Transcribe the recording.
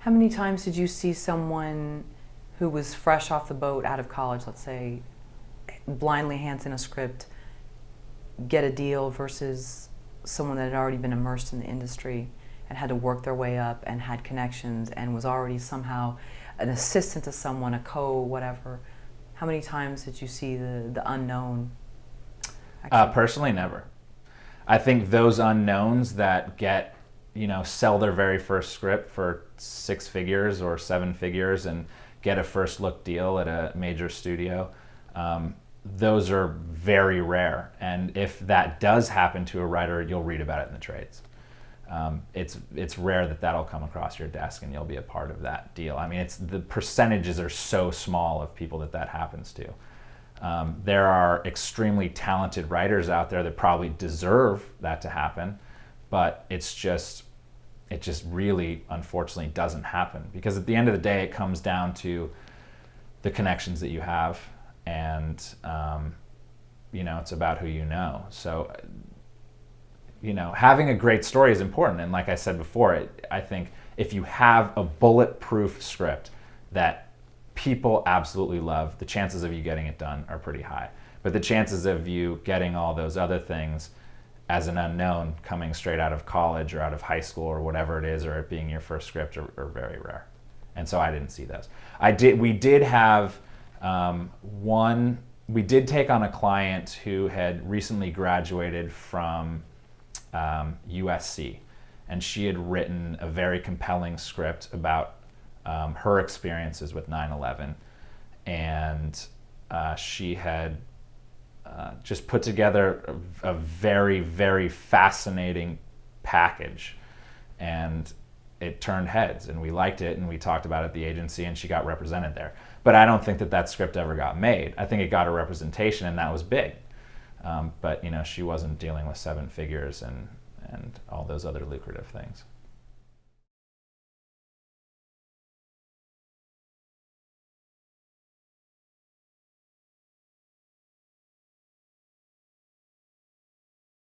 How many times did you see someone who was fresh off the boat out of college, let's say, blindly hands in a script, get a deal versus someone that had already been immersed in the industry and had to work their way up and had connections and was already somehow an assistant to someone, a whatever? How many times did you see the unknown? Personally, never. I think those unknowns that get, sell their very first script for 6 figures or 7 figures and get a first look deal at a major studio, those are very rare. And if that does happen to a writer, you'll read about it in the trades. It's rare that that'll come across your desk and you'll be a part of that deal. I mean, the percentages are so small of people that happens to. There are extremely talented writers out there that probably deserve that to happen, but it just really, unfortunately, doesn't happen, because at the end of the day, it comes down to the connections that you have, and it's about who you know. So, having a great story is important, and like I said before, I think if you have a bulletproof script that people absolutely love, the chances of you getting it done are pretty high. But the chances of you getting all those other things as an unknown coming straight out of college or out of high school or whatever it is, or it being your first script, are very rare. And so I didn't see those. We did have we did take on a client who had recently graduated from USC, and she had written a very compelling script about her experiences with 9/11, and she had just put together a very, very fascinating package, and it turned heads, and we liked it, and we talked about it at the agency, and she got represented there. But I don't think that script ever got made. I think it got a representation, and that was big. But she wasn't dealing with 7 figures and all those other lucrative things.